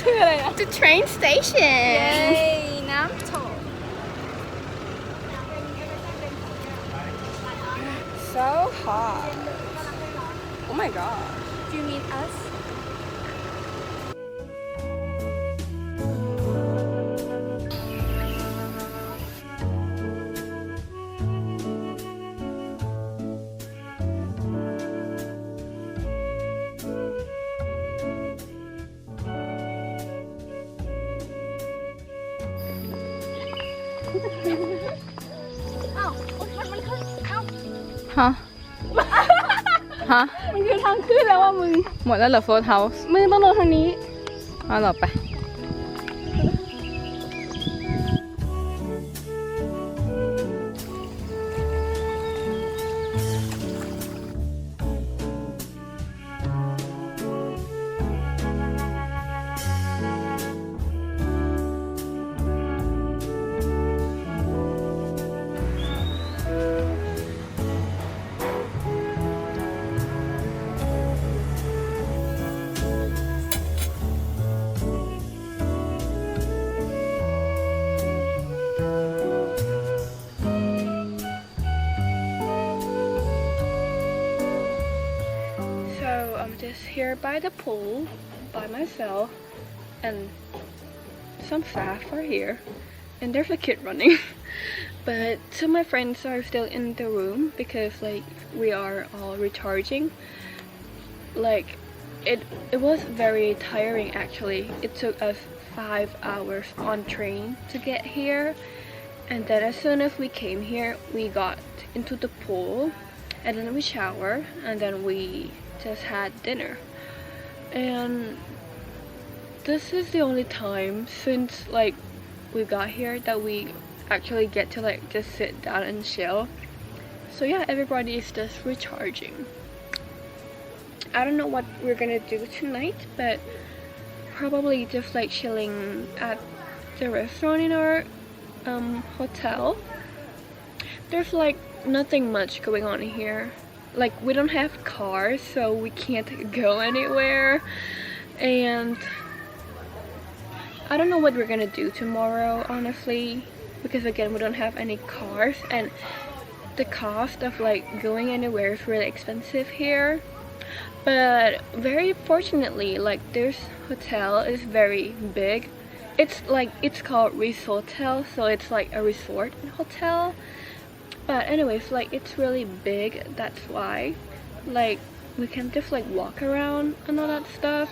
ชื่ออะไรนะ The train station เย้น้ำตก so hot oh my god Do you meet usฮะ ฮะ มันคือทางขึ้นแล้วว่ามึง หมดแล้วเหรอโฟร์เฮาส์ มึงต้องลงทางนี้ เอาเหรอไป So I'm just here by the pool by myself and some staff are here and there's a kid running but two of my friends are still in the room because like we are all recharging. Like it was very tiring actually. It took us 5 hours on train to get here, and then as soon as we came here we got into the pool and then we showered and then we just had dinner. And this is the only time since like we got here that we actually get to like just sit down and chill. So yeah, everybody is just recharging. I don't know what we're gonna do tonight, but probably just like chilling at the restaurant in our hotel. There's like nothing much going on here. Like we don't have cars, so we can't go anywhere, and I don't know what we're gonna do tomorrow honestly, because again we don't have any cars and the cost of like going anywhere is really expensive here. But very fortunately, like this hotel is very big. It's like it's called Resortel, so it's like a resort hotel. But anyways, like it's really big, that's why like we can just like walk around and all that stuff,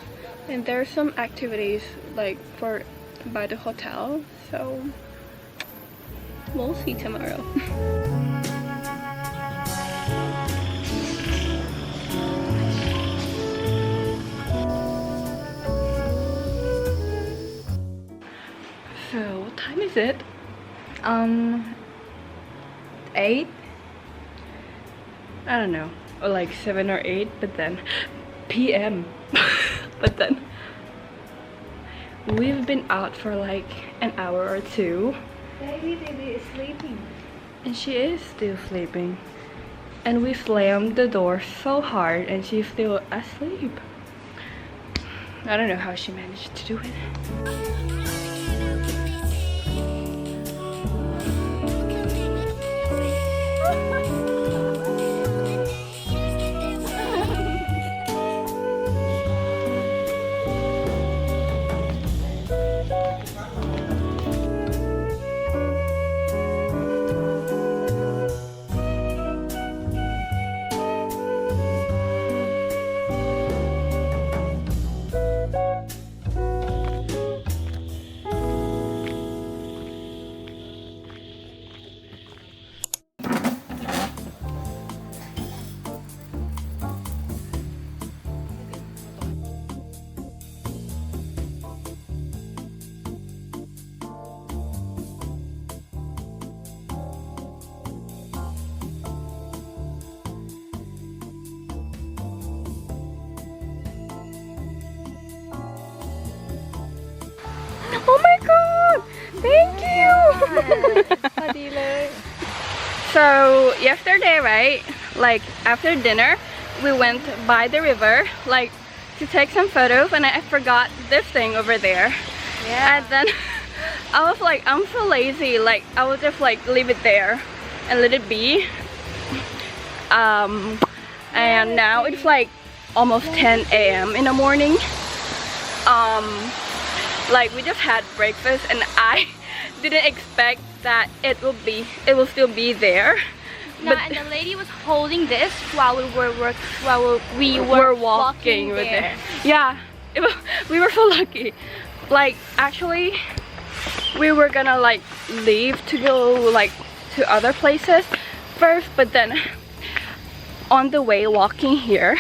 and there's some activities like for by the hotel, so we'll see tomorrow. So what time is it? 8? I don't know, or like 7 or 8, but then PM. But then we've been out for like an hour or two. Baby is sleeping. And she is still sleeping. And we slammed the door so hard and she's still asleep. I don't know how she managed to do it. Oh my god! Thank you! So yesterday, right? Like after dinner, we went by the river, like to take some photos and I forgot this thing over there. Yeah. And then I was like, I'm so lazy, like I would just like leave it there and let it be. And now it's like almost 10 a.m. in the morning. Like we just had breakfast and I didn't expect that it will still be there. No, and the lady was holding this while we were walking with there. it. Yeah, we were so lucky. Like actually, we were gonna like leave to go like to other places first, but then on the way walking here,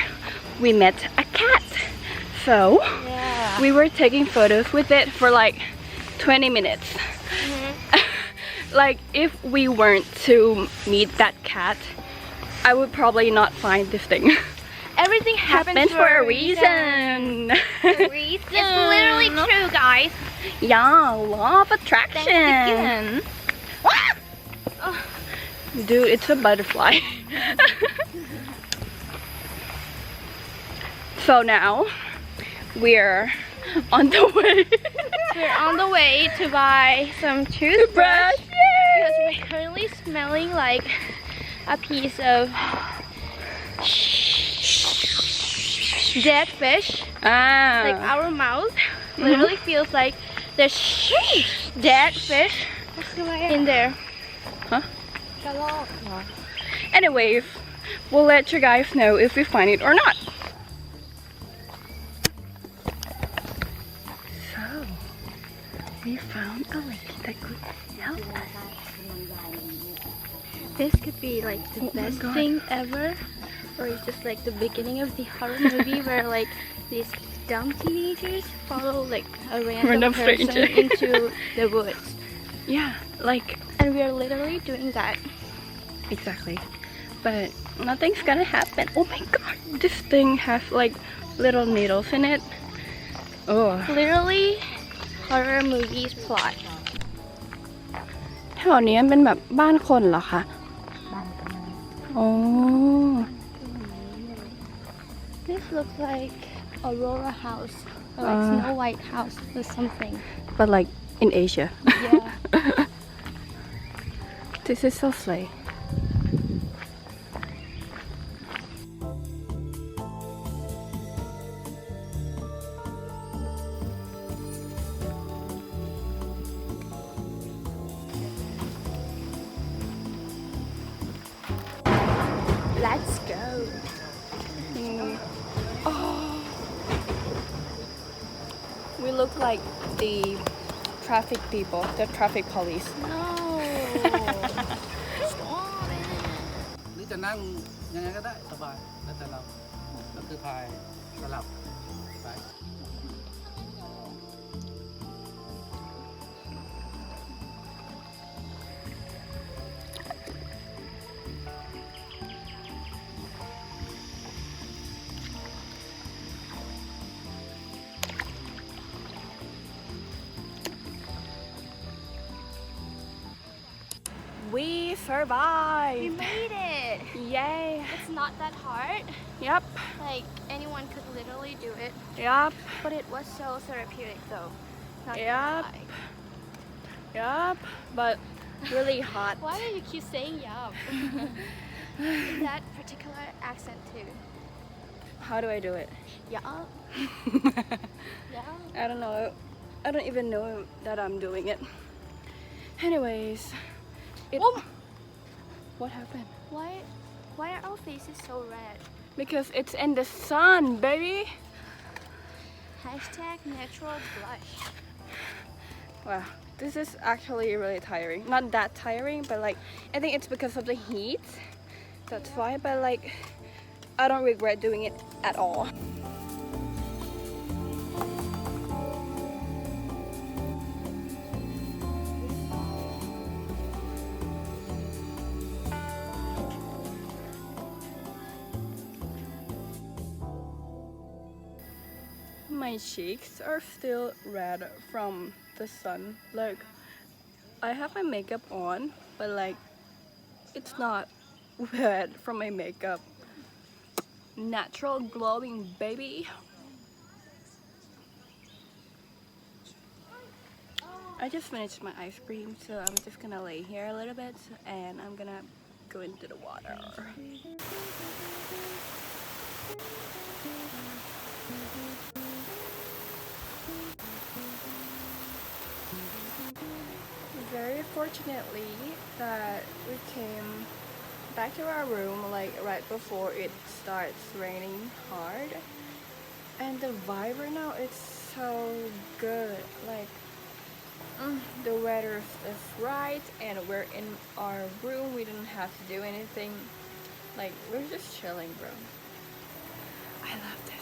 we met a cat. So Yeah. we were taking photos with it for like 20 minutes. Like if we weren't to meet that cat, I would probably not find this thing. Everything happens for a reason. It's literally true, guys. Yeah, law of attraction. Dude, it's a butterfly. So now we're on the way. We're on the way to buy some toothbrush because we're currently smelling like a piece of dead fish. Like our mouth literally feels like there's dead fish in there. Huh? Anyways, we'll let you guys know if we find it or not. So, we found a lady that could help us. This could be like the best thing ever, or it's just like the beginning of the horror movie where like these dumb teenagers follow like a random person stranger into the woods. Yeah, like And we are literally doing that. exactly. But nothing's gonna happen. Oh my god, this thing has like little needles in it. Oh. Literally horror movies plot. แถวนี้มันเป็นแบบบ้านคนเหรอคะอ๋อ This looks like Aurora house or like Snow White house or something. But like in Asia. Yeah. This is so slay. Let's go. Oh. We look like the traffic people, the traffic police. No. Stop it. หรือจะนั่งยังไงก็ได้สบายแล้วแต่เราก็คือพายสลับไป We survived! We made it. Yay! It's not that hard. Yep, Like anyone could literally do it. yep, But it was so therapeutic though. Not Yep. gonna lie. yep. But really hot. Why do you keep saying yup? In that particular accent too. How do I do it? Yup. Yeah. I don't know. I don't even know that I'm doing it. Anyways, what happened? Why are our faces so red? Because it's in the sun, baby. Hashtag natural blush. Wow, this is actually really tiring. Not that tiring, but like I think it's because of the heat. That's why. But like I don't regret doing it at all. My cheeks are still red from the sun. Like I have my makeup on, but like it's not red from my makeup. Natural glowing, baby. I just finished my ice cream, so I'm just gonna lay here a little bit and I'm gonna go into the water. Very fortunately that we came back to our room like right before it starts raining hard, and the vibe right now is so good. Like the weather is right and we're in our room. We didn't have to do anything. Like we're just chilling, bro. I love this.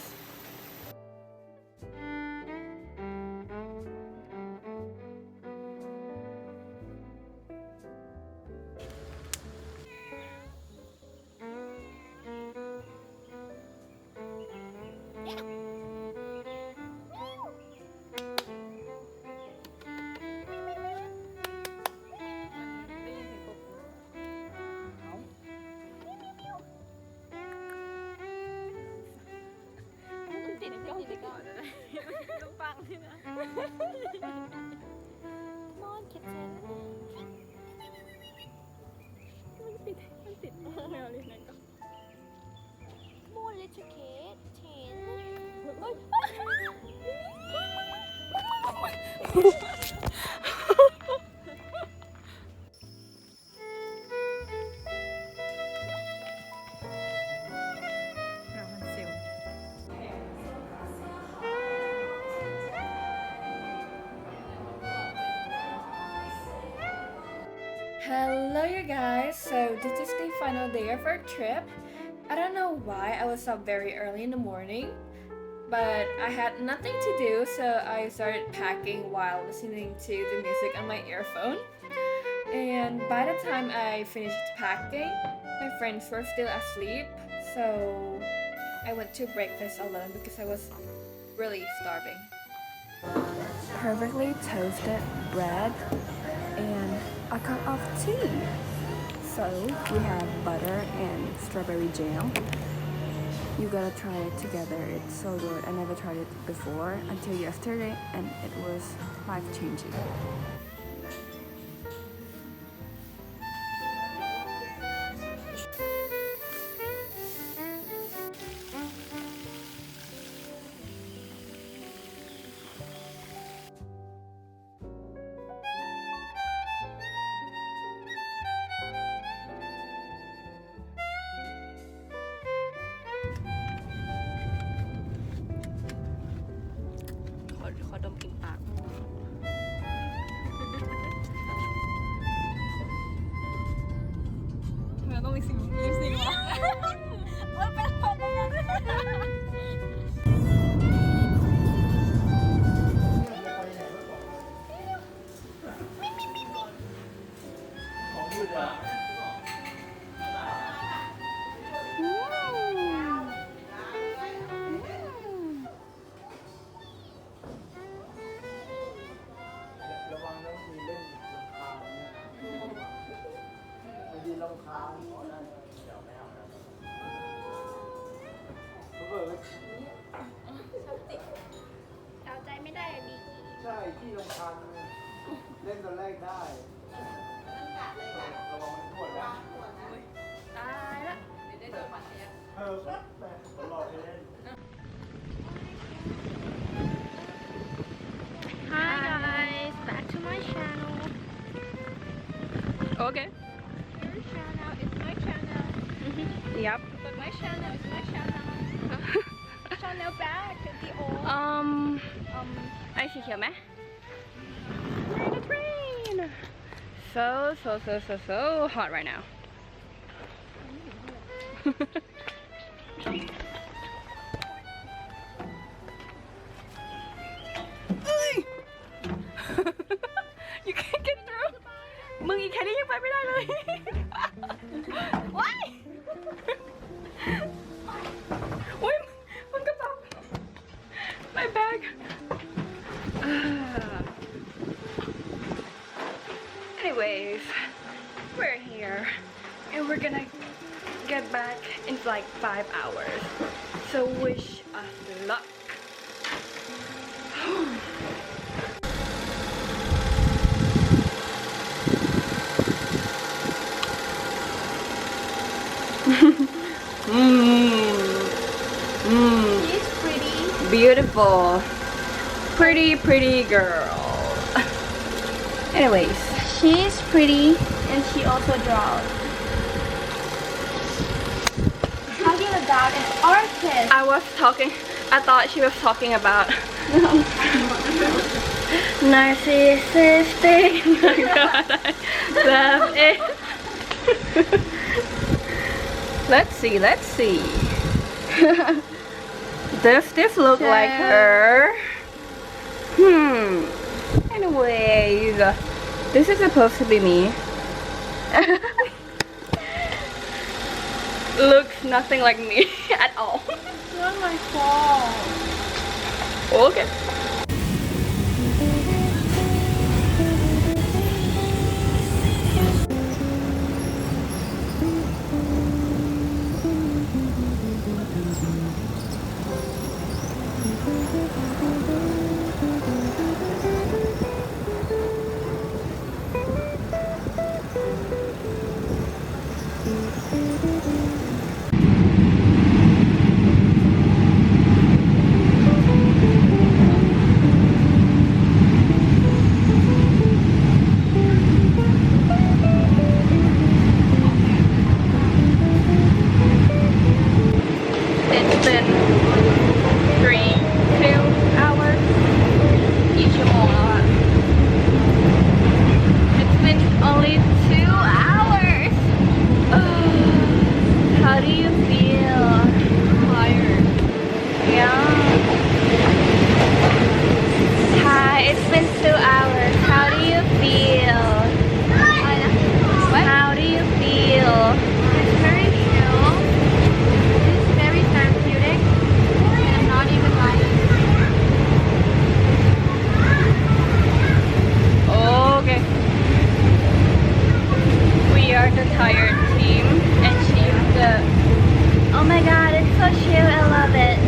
More little kid, 10. Hello you guys, so this is the final day of our trip. I don't know why I was up very early in the morning, but I had nothing to do, so I started packing while listening to the music on my earphone. And by the time I finished packing, my friends were still asleep, so I went to breakfast alone because I was really starving. Perfectly toasted bread and a cup of tea. So we have butter and strawberry jam. You gotta try it together. It's so good. I never tried it before until yesterday and it was life-changing.เอาใจไม่ได้อะดี ใช่ที่ลำพังเล่นตอนแรกได้ระวังมันปวดนะ ตายละ ผมรอไปเล่น Hi guys, back to my channel. Okay. Your channel is my channel. Yep. But my channel is my channel. Channel back to the old. ไอสีเขียวไหม We're in a train. So hot right now. You can't get through. มึงอีกแค่นี้ยังไปไม่ได้เลย Why? อุ้ยมันกระเป๋า My bag. Anyways, we're here and we're gonna get back in like 5 hours. So wish us luck. beautiful, pretty girl. Anyways, She's pretty and she also draws. Talking about an artist. I thought she was talking about Narcissistic. oh my god, I love it. Let's see. Does this look like her? Anyways, this is supposed to be me. Looks nothing like me at all. It's not my fault. Okay. It's been 2 hours. It's been only 2 hours. How do you feel? Tired. Yeah. Hi, it's been 2 hours. How do you feel? How do you feel? It's very chill. It's very therapeutic. And I'm not even lying. Okay. We are the tired team, and she's the. Oh my god, it's so chill. I love it.